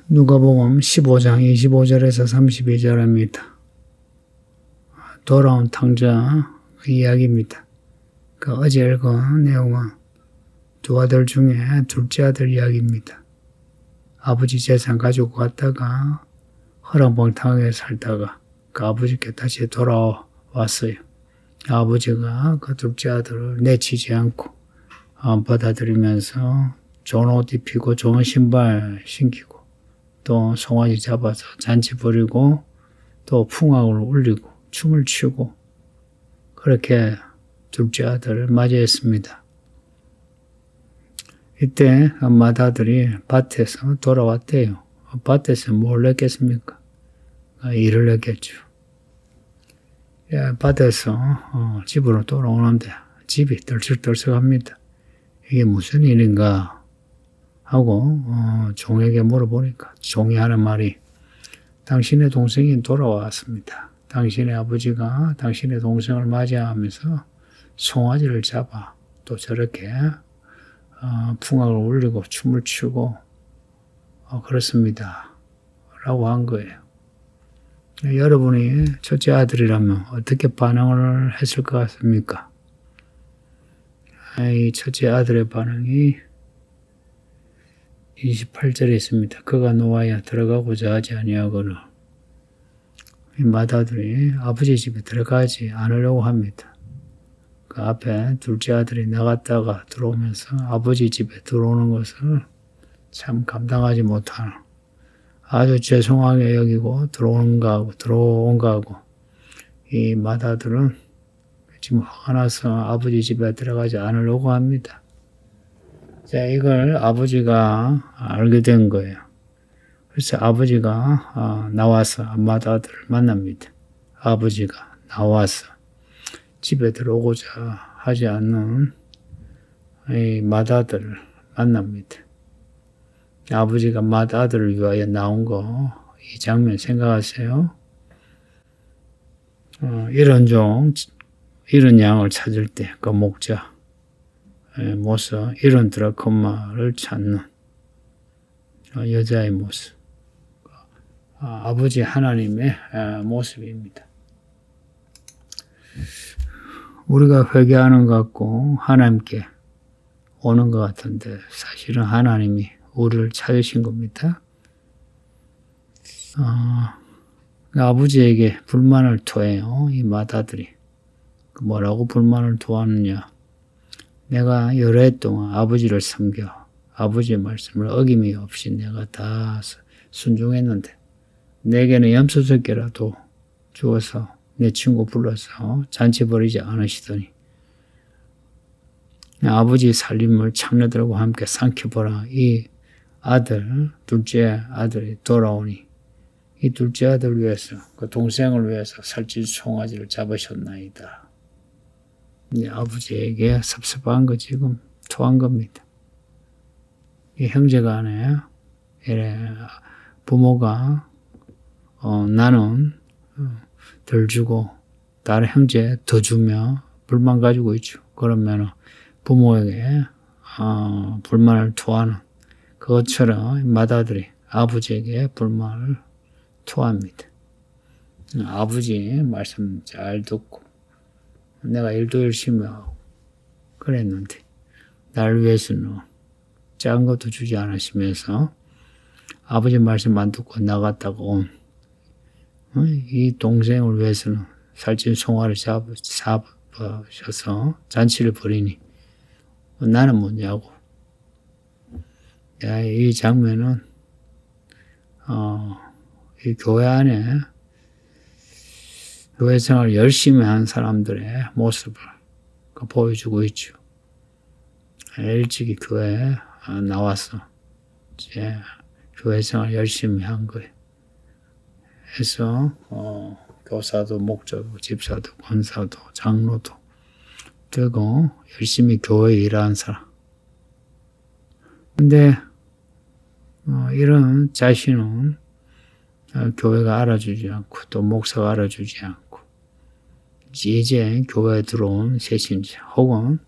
누가복음 15장 25절에서 32절입니다. 돌아온 탕자 이야기입니다. 어제 읽은 내용은 두 아들 중에 둘째 아들 이야기입니다. 아버지 재산 가지고 갔다가 허랑방탕하게 살다가 그 아버지께 다시 돌아왔어요. 아버지가 그 둘째 아들을 내치지 않고 받아들이면서 좋은 옷 입히고 좋은 신발 신기고 또 송아지 잡아서 잔치 부리고 또 풍악을 울리고 춤을 추고 그렇게 둘째 아들을 맞이했습니다. 이때 맏아들이 밭에서 돌아왔대요. 밭에서 뭘 했겠습니까? 일을 했겠죠. 밭에서 집으로 돌아오는데 집이 떨썩떨썩합니다. 이게 무슨 일인가 하고 종에게 물어보니까 종이 하는 말이 당신의 동생이 돌아왔습니다. 당신의 아버지가 당신의 동생을 맞이하면서 송아지를 잡아 또 저렇게 풍악을 울리고 춤을 추고 그렇습니다. 라고 한 거예요. 여러분이 첫째 아들이라면 어떻게 반응을 했을 것 같습니까? 이 첫째 아들의 반응이 28절에 있습니다. 그가 노하여 들어가고자 하지 아니하거늘 이 맏아들이 아버지 집에 들어가지 않으려고 합니다. 그 앞에 둘째 아들이 나갔다가 들어오면서 아버지 집에 들어오는 것을 참 감당하지 못하는 아주 죄송하게 여기고 들어온 거하고 이 맏아들은 지금 화가 나서 아버지 집에 들어가지 않으려고 합니다. 자, 이걸 아버지가 알게 된 거예요. 그래서 아버지가 나와서 맏아들을 만납니다. 아버지가 나와서 집에 들어오고자 하지 않는 이 맏아들을 만납니다. 아버지가 맏아들을 위하여 나온 거, 이 장면 생각하세요? 이런 양을 찾을 때 그 목자 모습, 이런 드라크마를 찾는 여자의 모습, 아버지 하나님의 모습입니다. 우리가 회개하는 것 같고 하나님께 오는 것 같은데 사실은 하나님이 우리를 찾으신 겁니다. 아버지에게 불만을 토해요. 이 맏아들이. 뭐라고 불만을 토하느냐. 내가 여러 해 동안 아버지를 섬겨 아버지의 말씀을 어김이 없이 내가 다 순종했는데 내게는 염소새끼라도 주어서 내 친구 불러서 잔치 벌이지 않으시더니 아버지 살림을 창녀들과 함께 삼켜보라. 이 아들, 둘째 아들이 돌아오니 이 둘째 아들을 위해서 그 동생을 위해서 살찐 송아지를 잡으셨나이다. 아버지에게 섭섭한 거 지금 토한 겁니다. 이 형제간에 부모가 나는 덜 주고 다른 형제 더 주며 불만 가지고 있죠. 그러면 부모에게 불만을 토하는 그것처럼 맏아들이 아버지에게 불만을 토합니다. 아버지 말씀 잘 듣고 내가 일도 열심히 하고 그랬는데 나를 위해서는 작은 것도 주지 않으시면서 아버지 말씀 안 듣고 나갔다가 온 이 동생을 위해서는 살찐 송아를 잡으셔서 잔치를 벌이니 나는 뭐냐고. 이 장면은 이 교회 안에 교회 생활을 열심히 한 사람들의 모습을 보여주고 있죠. 일찍이 교회에 나와서 이제 교회 생활 열심히 한 거예요. 해서 교사도 목자도 집사도 권사도 장로도 되고 열심히 교회에 일하는 사람. 근데 이런 자신은 교회가 알아주지 않고 또 목사가 알아주지 않고 이제 교회에 들어온 새신자 혹은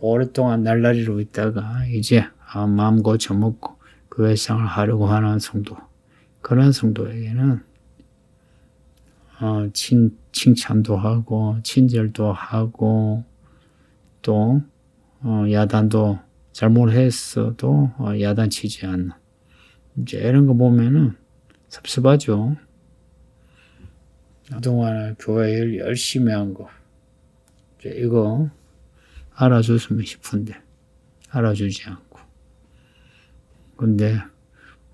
오랫동안 날라리로 있다가 이제 마음 고쳐먹고 교회생활을 하려고 하는 성도, 그런 성도에게는 칭찬도 하고 친절도 하고 또 야단도 잘못했어도 야단치지 않는 이제 이런 거 보면은 섭섭하죠. 그동안 교회 일 열심히 한 거 이거 알아줬으면 싶은데 알아주지 않고 근데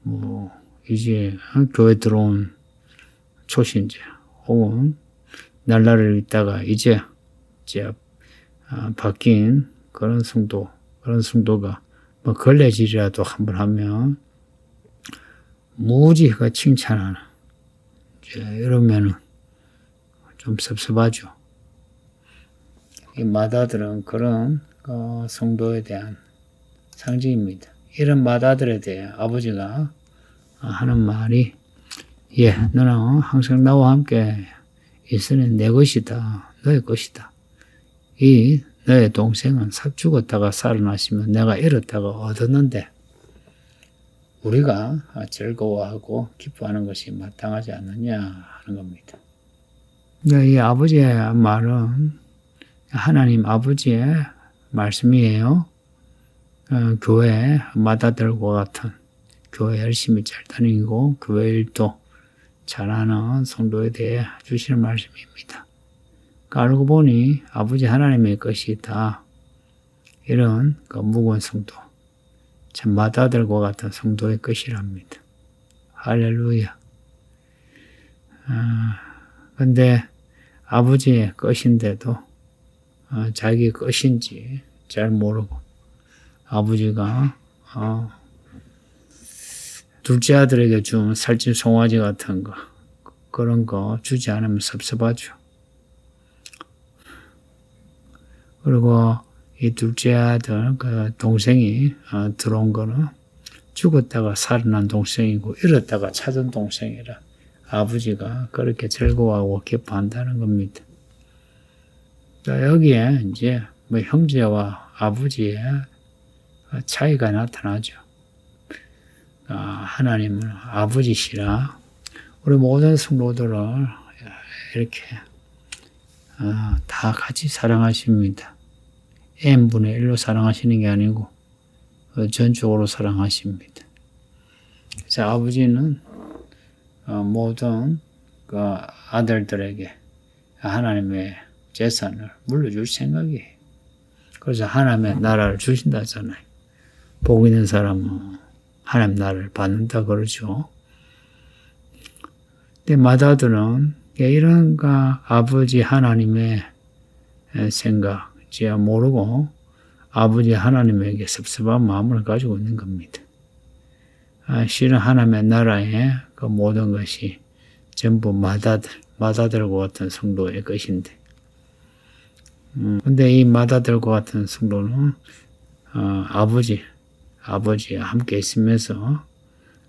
뭐 이제 교회 들어온 초신자 혹은 날라를 있다가 이제 바뀐 그런 성도가 뭐 걸레질이라도 한번 하면 무지 그 칭찬하는 이러면은 좀 섭섭하죠. 이 마다들은 그런 성도에 대한 상징입니다. 이런 마다들에 대해 아버지가 하는 말이 너는 항상 나와 함께 있으니 내 것이다. 너의 것이다. 이 너의 동생은 죽었다가 살아나시면 내가 잃었다가 얻었는데 우리가 즐거워하고 기뻐하는 것이 마땅하지 않느냐 하는 겁니다. 이 아버지의 말은 하나님 아버지의 말씀이에요. 교회 마다들과 같은 교회 열심히 잘 다니고 교회 일도 잘하는 성도에 대해 주시는 말씀입니다. 알고 보니 아버지 하나님의 것이다. 이런 무거운 성도, 참 마다들과 같은 성도의 것이랍니다. 할렐루야. 근데 아버지의 것인데도 자기 것인지 잘 모르고 아버지가 둘째 아들에게 준 살찐 송아지 같은 거 그런 거 주지 않으면 섭섭하죠. 그리고 이 둘째 아들 그 동생이 들어온 거는 죽었다가 살아난 동생이고 잃었다가 찾은 동생이라 아버지가 그렇게 즐거워하고 기뻐한다는 겁니다. 여기에 이제 뭐 형제와 아버지의 차이가 나타나죠. 하나님은 아버지시라 우리 모든 성도들을 이렇게 다 같이 사랑하십니다. n분의 1로 사랑하시는 게 아니고 전적으로 사랑하십니다. 그래서 아버지는 모든 그 아들들에게 하나님의 재산을 물려줄 생각이에요. 그래서 하나님의 나라를 주신다잖아요. 복 있는 사람은 하나님 나라를 받는다 그러죠. 근데 마다들은 이런 아버지 하나님의 생각 모르고 아버지 하나님에게 섭섭한 마음을 가지고 있는 겁니다. 실은 하나님의 나라의 그 모든 것이 전부 마다들과 같은 성도의 것인데 근데 이 마다들과 같은 성도는 아버지와 함께 있으면서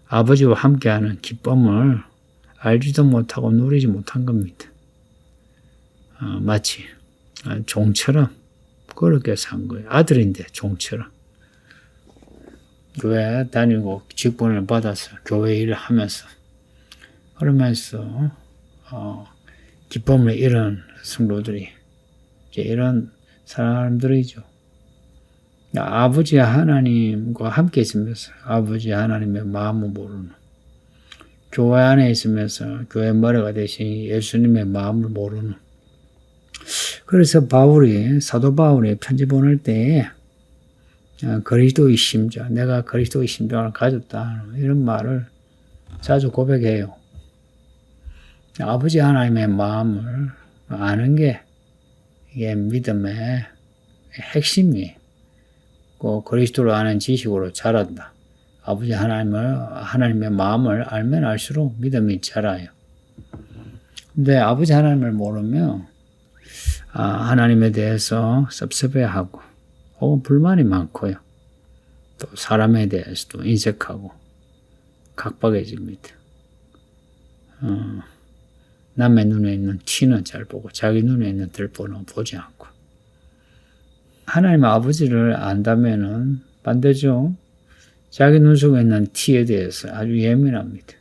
아버지와 함께하는 기쁨을 알지도 못하고 누리지 못한 겁니다. 마치 종처럼 그렇게 산 거예요. 아들인데 종처럼. 교회 다니고 직분을 받아서 교회 일을 하면서 그러면서 기쁨을 잃은 성도들이 이제 이런 사람들이죠. 아버지 하나님과 함께 있으면서 아버지 하나님의 마음을 모르는 교회 안에 있으면서 교회 머리가 되신 예수님의 마음을 모르는 그래서 사도 바울이 편지 보낼 때에 그리스도의 심정, 내가 그리스도의 심정을 가졌다 이런 말을 자주 고백해요. 아버지 하나님의 마음을 아는 게 이게 믿음의 핵심이에요. 그리스도를 아는 지식으로 자란다. 아버지 하나님의 마음을 알면 알수록 믿음이 자라요. 근데 아버지 하나님을 모르면 하나님에 대해서 섭섭해하고 혹은 불만이 많고요. 또 사람에 대해서도 인색하고 각박해집니다. 남의 눈에 있는 티는 잘 보고 자기 눈에 있는 들보는 보지 않고 하나님 아버지를 안다면은 반대죠. 자기 눈 속에 있는 티에 대해서 아주 예민합니다.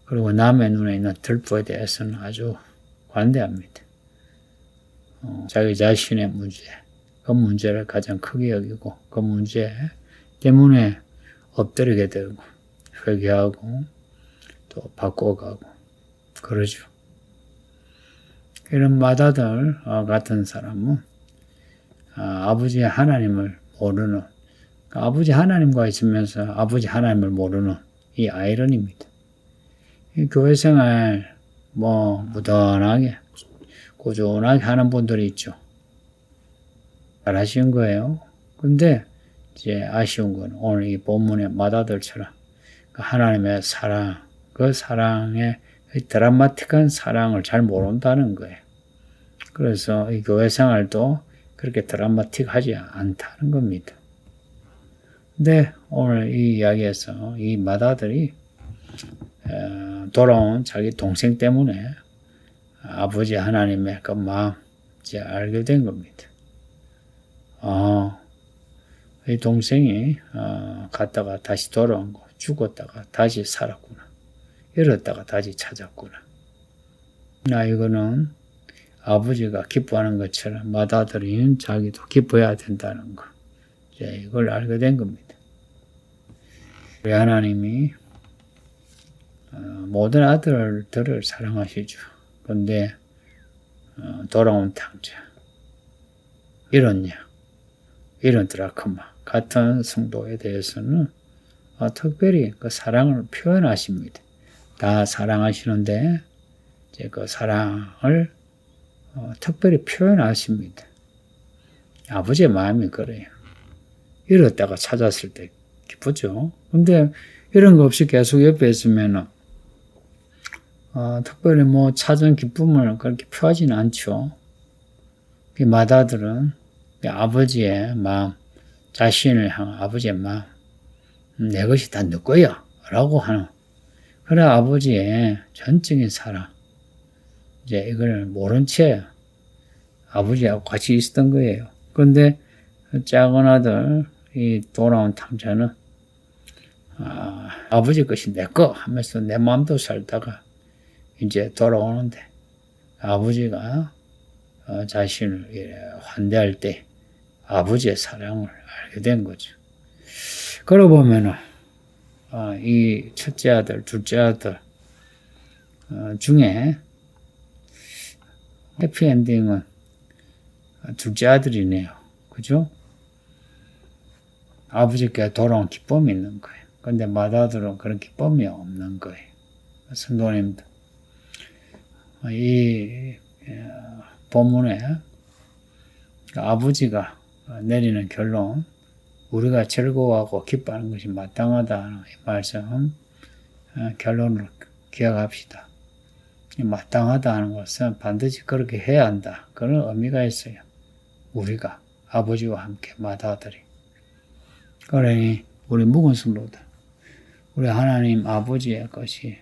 그리고 남의 눈에 있는 들보에 대해서는 아주 관대합니다. 자기 자신의 문제, 그 문제를 가장 크게 여기고 그 문제 때문에 엎드리게 되고 회개하고 또 바꿔가고 그러죠. 이런 마다들 같은 사람은 아버지 하나님을 모르는, 아버지 하나님과 있으면서 아버지 하나님을 모르는 이 아이러니입니다. 이 교회 생활 무던하게 꾸준하게 하는 분들이 있죠. 잘하신 거예요. 근데 이제 아쉬운 건 오늘 이 본문의 마다들처럼 하나님의 사랑, 그 사랑의 드라마틱한 사랑을 잘 모른다는 거예요. 그래서 이 교회 생활도 그렇게 드라마틱하지 않다는 겁니다. 근데 오늘 이 이야기에서 이 마다들이 돌아온 자기 동생 때문에 아버지 하나님의 그 마음 이제 알게 된 겁니다. 이 동생이 갔다가 다시 돌아온 거, 죽었다가 다시 살았구나. 잃었다가 다시 찾았구나. 이거는 아버지가 기뻐하는 것처럼 맏아들인 자기도 기뻐해야 된다는 거. 이제 이걸 알게 된 겁니다. 우리 하나님이 모든 아들들을 사랑하시죠. 그런데 돌아온 탕자, 이런 드라크마 같은 성도에 대해서는 특별히 그 사랑을 표현하십니다. 다 사랑하시는데 이제 그 사랑을 특별히 표현하십니다. 아버지의 마음이 그래요. 잃었다가 찾았을 때 기쁘죠. 근데 이런 거 없이 계속 옆에 있으면은 특별히 찾은 기쁨을 그렇게 표하지는 않죠. 이 맏아들은 아버지의 마음, 자신을 향한 아버지의 마음, 내 것이 다 너 거야 라고 하는, 그래 아버지의 전적인 사랑, 이제 이걸 모른 채 아버지하고 같이 있었던 거예요. 그런데 작은 아들, 이 돌아온 탕자는 아버지 것이 내 거 하면서 내 마음도 살다가 이제 돌아오는데 아버지가 자신을 환대할 때 아버지의 사랑을 알게 된 거죠. 그러고 보면은 이 첫째 아들, 둘째 아들 중에 해피엔딩은 둘째 아들이네요. 그죠? 아버지께 돌아온 기쁨이 있는 거예요. 근데 맏아들은 그런 기쁨이 없는 거예요. 성도님들, 이 본문에 아버지가 내리는 결론, 우리가 즐거워하고 기뻐하는 것이 마땅하다는 이 말씀 결론을 기억합시다. 마땅하다는 것은 반드시 그렇게 해야 한다. 그런 의미가 있어요. 우리가 아버지와 함께 맏아들이. 그러니 우리 묵은 성도들, 우리 하나님 아버지의 것이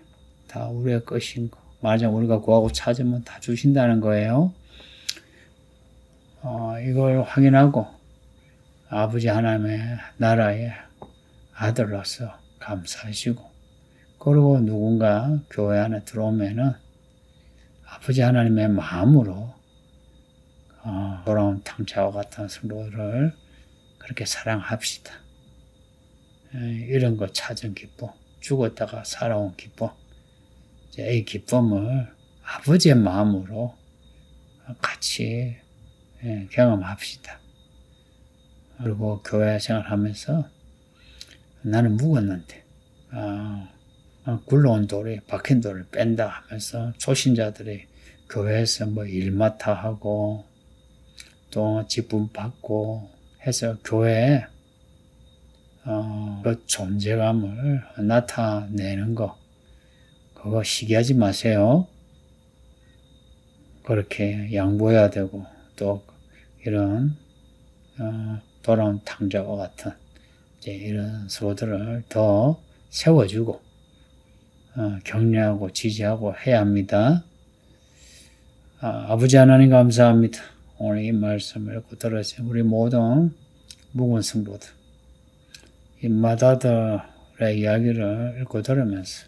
다 우리의 것인 거. 맞아, 우리가 구하고 찾으면 다 주신다는 거예요. 이걸 확인하고 아버지 하나님의 나라의 아들로서 감사하시고, 그리고 누군가 교회 안에 들어오면은 아버지 하나님의 마음으로 돌아온 탕자와 같은 성도를 그렇게 사랑합시다. 이런 거 찾은 기쁨, 죽었다가 살아온 기쁨, 이 기쁨을 아버지의 마음으로 같이 경험합시다. 그리고 교회 생활하면서 나는 묵었는데 굴러온 돌이 박힌 돌을 뺀다 하면서 초신자들이 교회에서 일맡아 하고 또 직분 받고 해서 교회에 그 존재감을 나타내는 거, 그거 시기하지 마세요. 그렇게 양보해야 되고, 또 이런 돌아온 탕자와 같은 이제 이런 소들을 더 세워주고 격려하고 지지하고 해야 합니다. 아버지 하나님 감사합니다. 오늘 이 말씀을 읽고 들으신 우리 모든 묵은 성도들, 이 마다들의 이야기를 읽고 들으면서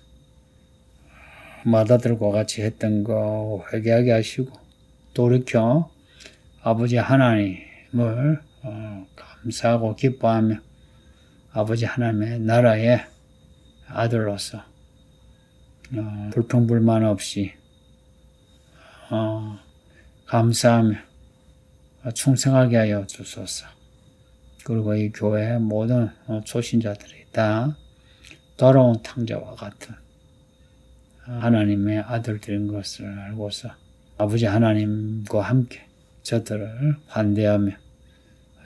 마다들과 같이 했던 거 회개하게 하시고 돌이켜 아버지 하나님을 감사하고 기뻐하며 아버지 하나님의 나라의 아들로서 불평불만 없이 감사하며 충성하게 하여 주소서. 그리고 이 교회의 모든 초신자들이 다 더러운 탕자와 같은 하나님의 아들들인 것을 알고서 아버지 하나님과 함께 저들을 환대하며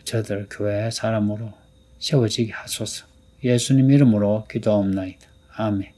저들을 교회의 사람으로 세워지게 하소서. 예수님 이름으로 기도하옵나이다. 아멘.